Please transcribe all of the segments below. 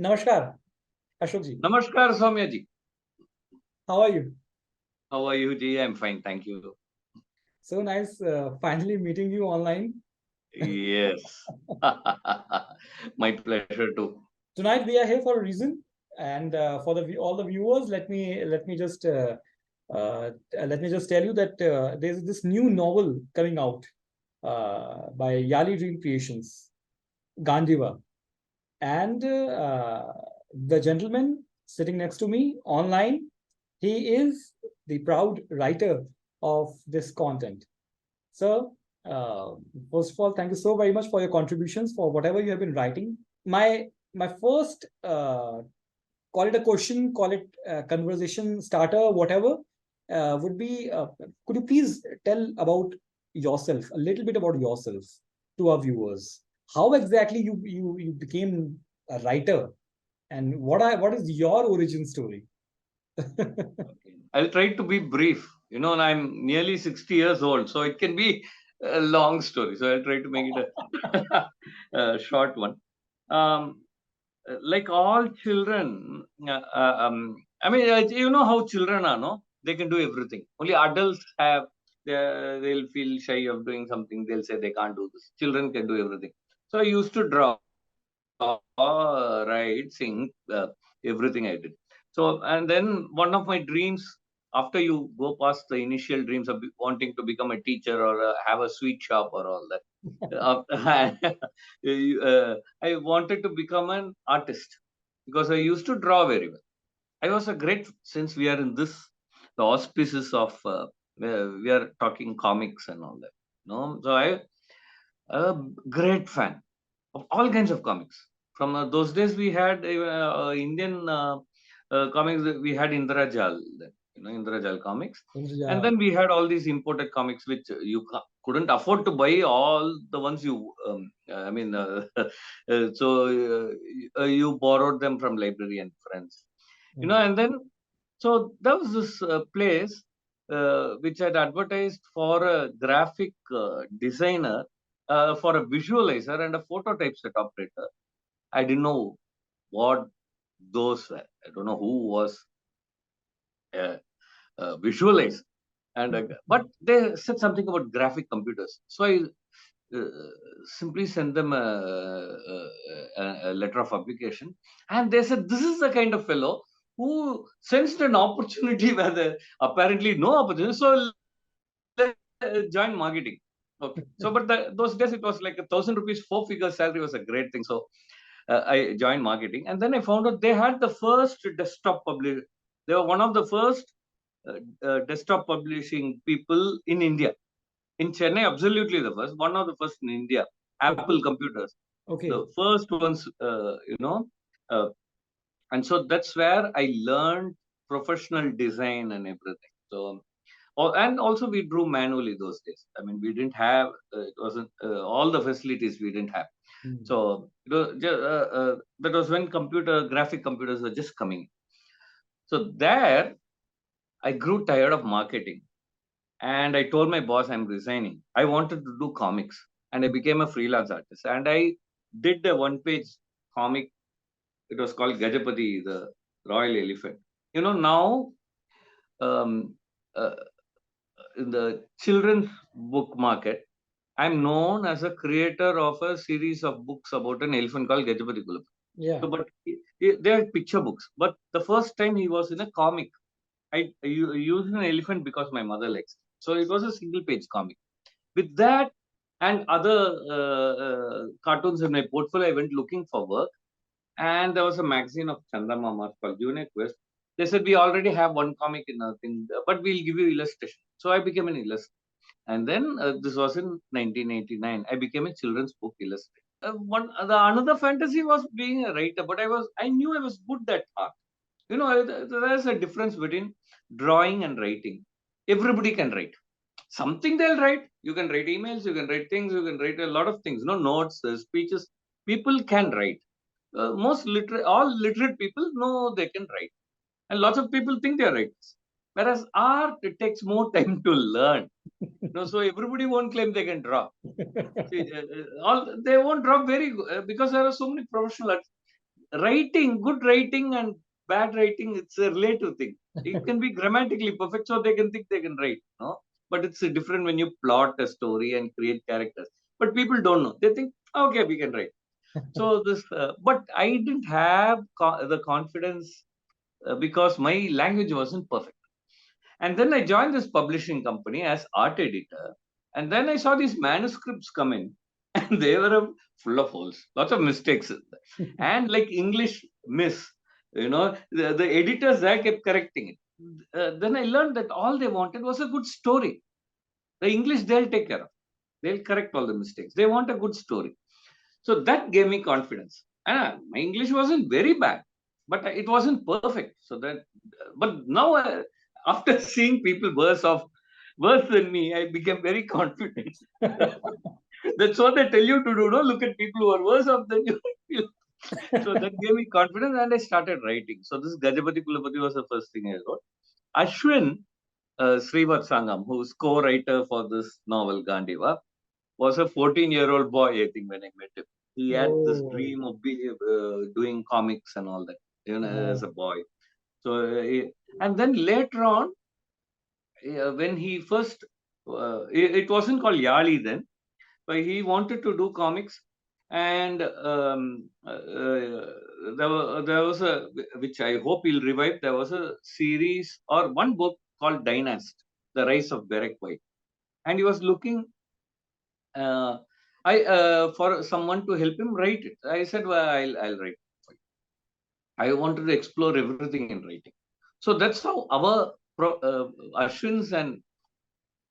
Namaskar, Ashok ji. Namaskar, Somya ji. How are you? How are you, ji? I'm fine, thank you. So nice finally meeting you online. Yes. My pleasure too. Tonight we are here for a reason, and for all the viewers, uh, let me just tell you that there's this new novel coming out by Yali Dream Creations, GANDIVA, and the gentleman sitting next to me online, he is the proud writer of this content. So, first of all, thank you so very much for your contributions for whatever you have been writing. My first call it a question, call it a conversation starter, whatever would be. Could you please tell about yourself, a little bit about yourself to our viewers? How exactly you became a writer, and what is your origin story? I'll try to be brief. I'm nearly 60 years old, so it can be a long story. So I'll try to make it a short one. Like all children, I mean, you know how children are, no? They can do everything. Only adults they'll feel shy of doing something. They'll say they can't do this. Children can do everything. So I used to draw, write, sing, everything I did. So, and then one of my dreams, after you go past the initial dreams of wanting to become a teacher or have a sweet shop or all that, I wanted to become an artist because I used to draw very well. I was a great, since we are in the auspices of, we are talking comics and all that. So I a great fan of all kinds of comics. From those days, we had Indian comics. We had Indrajal, Indrajal comics, and then we had all these imported comics which you couldn't afford to buy all the ones you. So you borrowed them from library and friends, and then so there was this place which had advertised for a graphic designer, for a visualizer and a phototype set operator. I didn't know what those were. I don't know who was visualized. But they said something about graphic computers. So I uh, simply sent them a letter of application, and they said, "This is the kind of fellow who sensed an opportunity where there apparently no opportunity. So join marketing." Okay. So, but those days it was like 1,000 rupees, 4-figure salary was a great thing. So I joined marketing, and then I found out they had the first desktop publish. They were one of the first desktop publishing people in India. In Chennai, absolutely the first, one of the first in India. Apple computers, the first ones, and so that's where I learned professional design and everything. So, and also we drew manually those days. I mean, we didn't have it wasn't all the facilities we didn't have. So that was when graphic computers were just coming. So there, I grew tired of marketing, and I told my boss I'm resigning. I wanted to do comics, and I became a freelance artist. And I did a one-page comic. It was called Gajapati, the royal elephant. Now um, uh, in the children's book market, I'm known as a creator of a series of books about an elephant called Gajapati Kulapati. Yeah. So, but they are picture books. But the first time he was in a comic, I used an elephant because my mother likes it. So it was a single page comic. With that and other cartoons in my portfolio, I went looking for work. And there was a magazine of Chandamama called Junior Quest. They said, we already have one comic in a thing, but we'll give you illustration. So I became an illustrator. And then this was in 1989. I became a children's book illustrator. Another fantasy was being a writer, but I knew I was good at art. There's a difference between drawing and writing. Everybody can write. Something they'll write. You can write emails, you can write things, you can write a lot of things, notes, speeches. People can write. All literate people know they can write. And lots of people think they're writers. Whereas art, it takes more time to learn. So everybody won't claim they can draw. See, they won't draw very good because there are so many professional artists. writing, good writing and bad writing, it's a relative thing. It can be grammatically perfect, so they can think they can write, no? But it's different when you plot a story and create characters. But people don't know. They think, okay, we can write. So this, but I didn't have the confidence because my language wasn't perfect. And then I joined this publishing company as art editor. And then I saw these manuscripts come in, and they were full of holes, lots of mistakes. And like English miss, the editors there kept correcting it. Then I learned that all they wanted was a good story. The English, they'll take care of. They'll correct all the mistakes. They want a good story. So that gave me confidence. And my English wasn't very bad, but it wasn't perfect. So that, but now after seeing people worse than me, I became very confident. That's what they tell you to do. No, look at people who are worse off than you. So that gave me confidence, and I started writing. So this Gajapati Kulapati was the first thing I wrote. Ashwin Srivatsangam, who's co-writer for this novel Gandiva, was a 14-year-old boy, I think, when I met him. He had this dream of doing comics and all that, as a boy. So, and then later on, when he first, it wasn't called Yali then, but he wanted to do comics. And there was a, which I hope he'll revive, there was a series or one book called Dynast, The Rise of Barack White. And he was looking for someone to help him write it. I said, well, I'll write it for you. I wanted to explore everything in writing. So that's how our Ashwin's and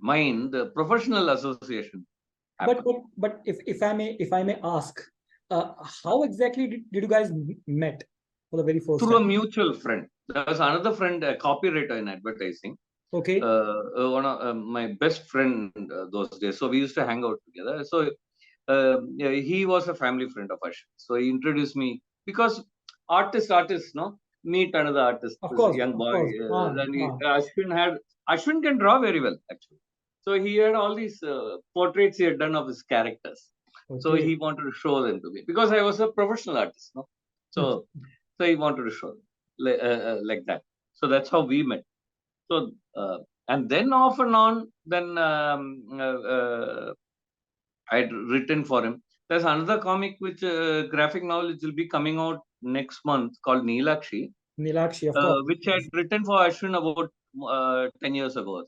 mine, the professional association, happened. But if I may ask, how exactly did you guys met for the very first Through time? a mutual friend. There was another friend, a copywriter in advertising. Okay. One of my best friend those days. So we used to hang out together. So he was a family friend of Ashwin. So he introduced me because artists, no, meet another artist, Of this course, young of boy. course. Ashwin can draw very well actually. So he had all these portraits he had done of his characters. Okay. So he wanted to show them to me because I was a professional artist, no. So he wanted to show them like that. So that's how we met. So and then off and on, then I'd written for him. There's another comic which graphic novel which will be coming out next month called Neelakshi. Neelakshi, of course. Which I had written for Ashwin about 10 years ago.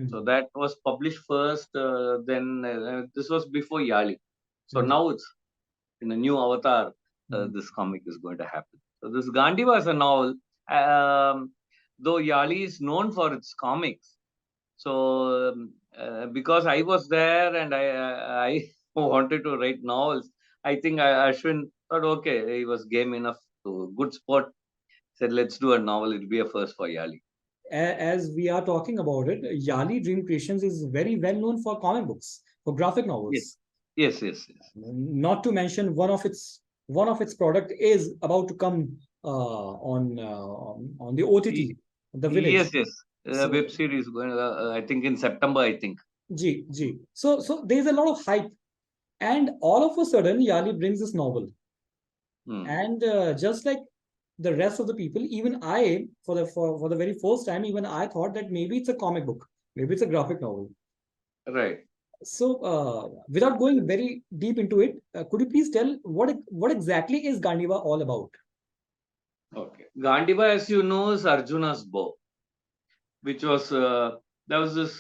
So that was published first. Then this was before Yali. So now it's in a new avatar. This comic is going to happen. So this Gandiva is a novel. Though Yali is known for its comics, so because I was there and I wanted to write novels, I think Ashwin thought, okay, he was game enough, to good sport. Said, let's do a novel. It'll be a first for Yali. As we are talking about it, Yali Dream Creations is very well known for comic books, for graphic novels. Yes. Not to mention one of its product is about to come on the OTT, The Village. Yes. So, web series going. I think in September. I think. G. So there's a lot of hype, and all of a sudden Yali brings this novel, and just like the rest of the people, even I, for the very first time, even I thought that maybe it's a comic book, maybe it's a graphic novel. Right. So, without going very deep into it, could you please tell what exactly is Gandiva all about? Okay, Gandiva, as you know, is Arjuna's bow, which was there was this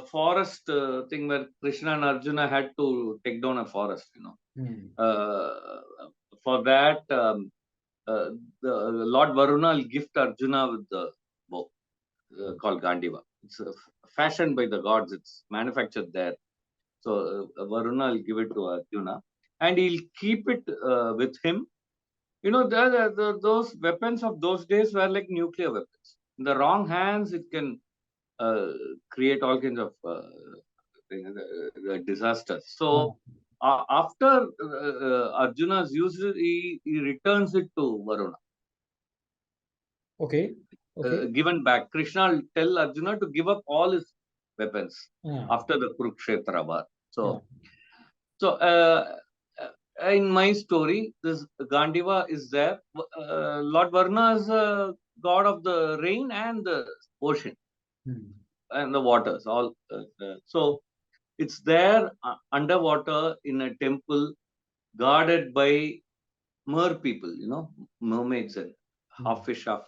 forest thing where Krishna and Arjuna had to take down a forest. For that, the Lord Varuna will gift Arjuna with the bow called Gandiva. It's fashioned by the gods. It's manufactured there. So Varuna will give it to Arjuna, and he'll keep it with him. Those weapons of those days were like nuclear weapons. In the wrong hands, it can create all kinds of disasters. So after Arjuna's used it, he returns it to Varuna. Okay. Given back. Krishna will tell Arjuna to give up all his weapons after the Kurukshetra war. So in my story, this Gandiva is there. Lord Varna is a god of the rain and the ocean and the waters. All so it's there underwater in a temple guarded by mer people, mermaids and half fish, half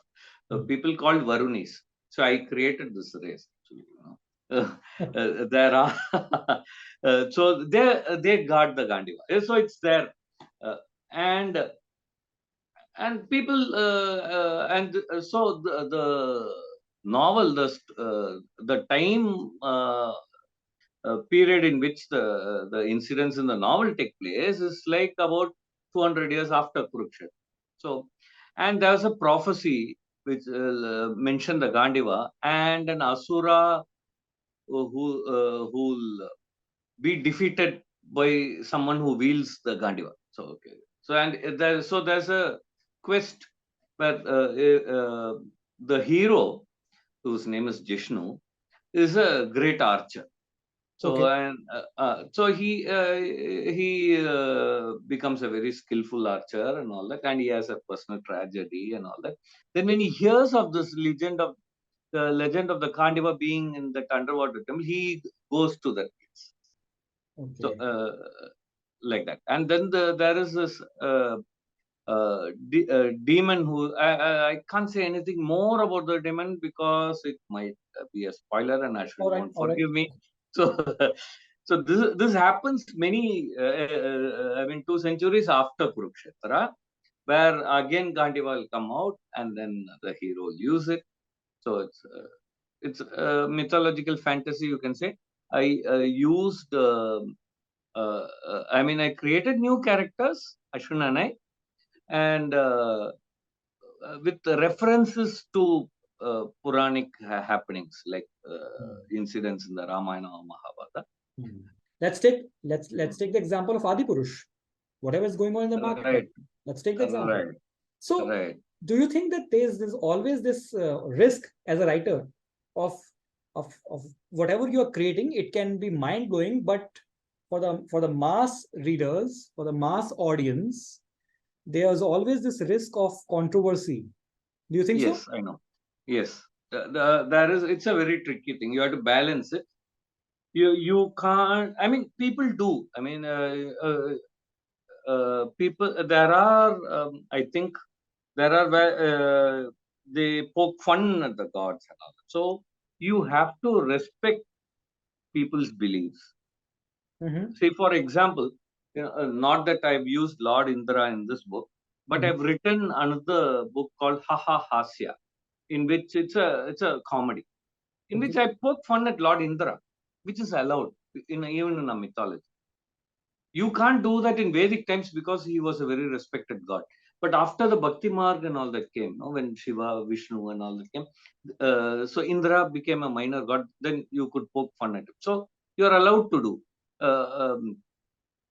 people called Varunis. So I created this race. There are so they guard the Gandiva. So it's there, and people so the novel, the time period in which the incidents in the novel take place is like about 200 years after Kurukshetra. So, and there's a prophecy which mentioned the Gandiva and an Asura who'll be defeated by someone who wields the Gandiva. So, okay. So, and there's a quest where the hero, whose name is Jishnu, is a great archer. So so he becomes a very skillful archer and all that, and he has a personal tragedy and all that. Then when he hears of this legend of the Gandiva being in that underwater temple, he goes to that place. So like that, and then there is this demon who I can't say anything more about the demon because it might be a spoiler, and Ashwin won't forgive me. So, so this happens many, 2 centuries after Kurukshetra, where again Gandiva will come out, and then the hero will use it. So it's mythological fantasy, you can say. I used, I created new characters, Ashwin and I, and with references to Puranic happenings like incidents in the Ramayana or Mahabharata. Let's take the example of ADIPURUSH. Whatever is going on in the market. Right. Let's take the example. Right. So, do you think that there's always this risk as a writer of whatever you are creating? It can be mind blowing, but for the mass readers, for the mass audience, there's always this risk of controversy. Do you think so? Yes, I know. Yes, there is. It's a very tricky thing. You have to balance it. You can't. People do. People. There are. I think there are. They poke fun at the gods and all. So you have to respect people's beliefs. See, for example, not that I've used Lord Indra in this book, but I've written another book called Ha Ha Hasya, in which it's a comedy, in which I poke fun at Lord Indra, which is allowed even in a mythology. You can't do that in Vedic times because he was a very respected god. But after the Bhakti Marg and all that came, when Shiva, Vishnu and all that came, so Indra became a minor god, then you could poke fun at him. So you're allowed to do.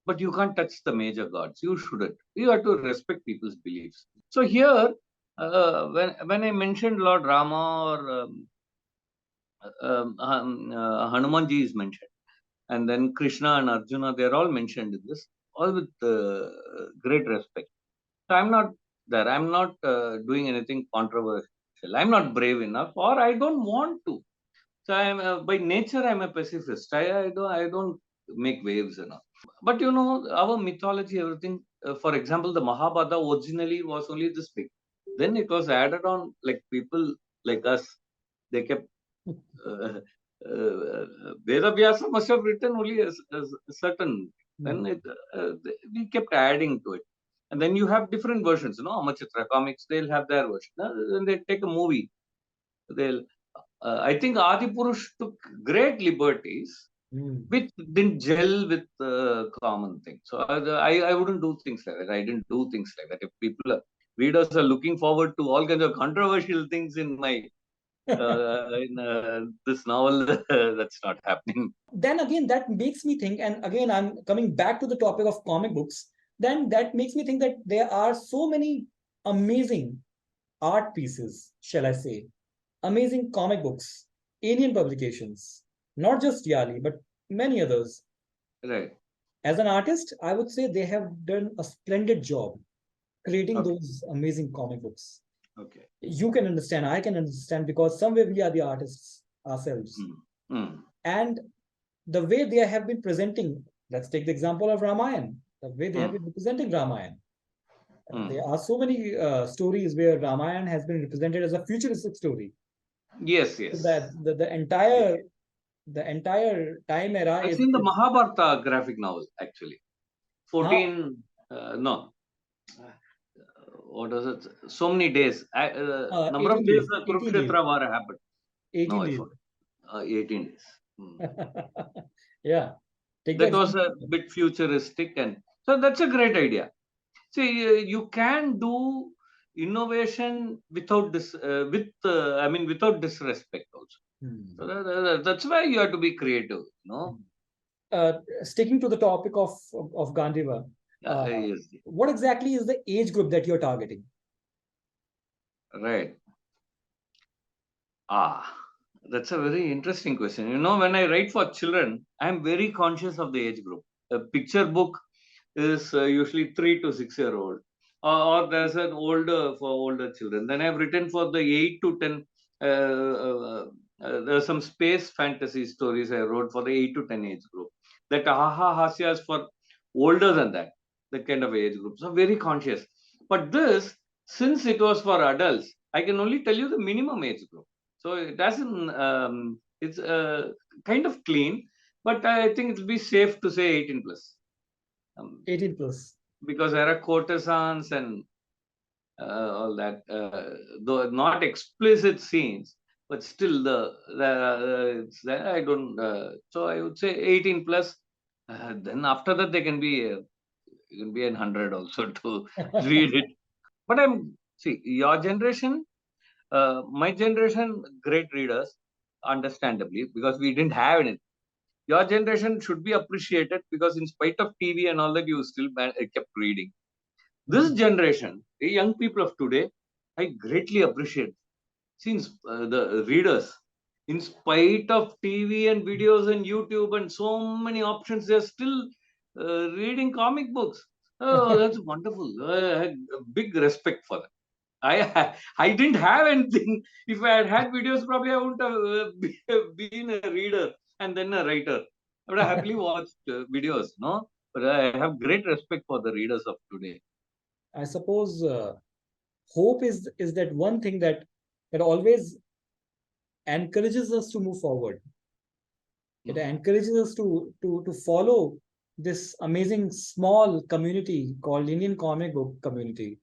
But you can't touch the major gods. You shouldn't. You have to respect people's beliefs. So here, when I mentioned Lord Rama or Hanumanji is mentioned, and then Krishna and Arjuna, they're all mentioned in this, all with great respect. So I'm not there. I'm not doing anything controversial. I'm not brave enough, or I don't want to. So I'm by nature I'm a pacifist. I don't make waves enough. But our mythology, everything. For example, the Mahabharata originally was only this big. Then it was added on, like people like us. They kept. Veda Vyasa must have written only a certain. Then we kept adding to it, and then you have different versions. Amachitra comics, they'll have their version. Then they take a movie. They'll. I think Adipurush took great liberties, which didn't gel with the common thing. So I wouldn't do things like that. I didn't do things like that. If readers are looking forward to all kinds of controversial things in my this novel, that's not happening. Then again, that makes me think, and again, I'm coming back to the topic of comic books. Then that makes me think that there are so many amazing art pieces, shall I say, amazing comic books, alien publications, not just Yali, but many others. Right. as an artist, I would say they have done a splendid job creating those amazing comic books. Okay. You can understand, I can understand, because somewhere we are the artists ourselves. And the way they have been presenting, let's take the example of Ramayana, the way they have been representing Ramayana. There are so many stories where Ramayana has been represented as a futuristic story. Yes, yes. That the entire time era I've is seen the Mahabharata graphic novel actually. 14 no. What was it? So many days. Number of days the Kurukshetra war happened. 18 days. 18 days. Yeah. That was a bit futuristic, and so that's a great idea. See, you can do innovation without this, without disrespect also. So that's why you have to be creative, no? Sticking to the topic of GANDIVA, Yes. what exactly is the age group that you're targeting? Right. That's a very interesting question. You know, when I write for children, I'm very conscious of the age group. A picture book is usually 3 to 6 year old, or there's an older for older children. Then I've written for the 8 to 10. There's some space fantasy stories I wrote for the 8 to 10 age group. That Hasya is for older than that kind of age group. So very conscious. But this, since it was for adults, I can only tell you the minimum age group. So it doesn't, it's kind of clean, but I think it'll be safe to say 18 plus. 18 plus. Because there are courtesans and all that, though not explicit scenes, but still I don't, so I would say 18 plus. Then after that, they can be, you can be in 100 also to read it. But see, your generation, my generation, great readers, understandably, because we didn't have anything. Your generation should be appreciated because in spite of TV and all that, you still kept reading. This generation, the young people of today, I greatly appreciate. Since the readers, in spite of TV and videos and YouTube and so many options, they're still reading comic books. Oh, that's wonderful. I had a big respect for them. I didn't have anything. If I had had videos, probably I wouldn't have been a reader and then a writer. I would have happily watched videos, no? But I have great respect for the readers of today. I suppose hope is that one thing that always encourages us to move forward. It encourages us to follow this amazing small community called Indian comic book community.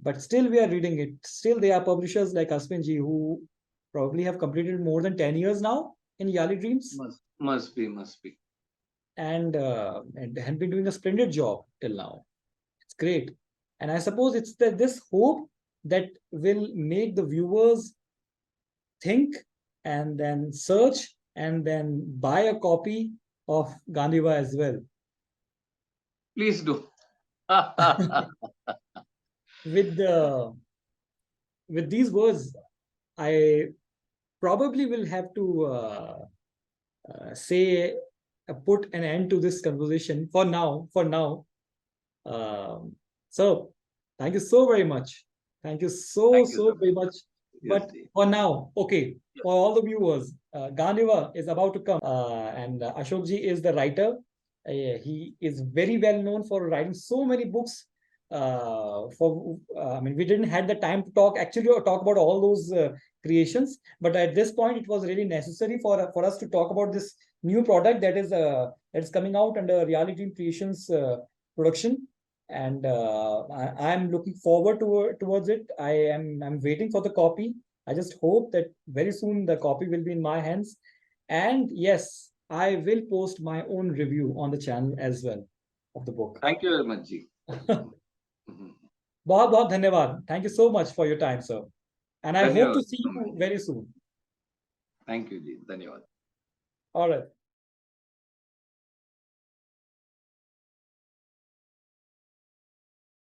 But still we are reading it. Still there are publishers like Asvin ji who probably have completed more than 10 years now in Yali Dreams. Must be. And have been doing a splendid job till now. It's great. And I suppose it's this hope that will make the viewers think and then search and then buy a copy of GANDIVA as well. Please do. With these words, I probably will have to put an end to this conversation for now. So thank you so very much. Thank you so very much. But for now, okay, for all the viewers, GANDIVA is about to come, and Ashok ji is the writer. He is very well known for writing so many books. We didn't have the time to talk about all those creations, but at this point, it was really necessary for us to talk about this new product that is coming out under Yali Dream Creations production. And I'm looking forward towards it. I'm waiting for the copy. I just hope that very soon the copy will be in my hands. And yes, I will post my own review on the channel as well of the book. Thank you very much, Ji. बहुत बहुत धन्यवाद. Thank you so much for your time, sir. And I hope to see you very soon. Thank you, Ji. धन्यवाद. All right.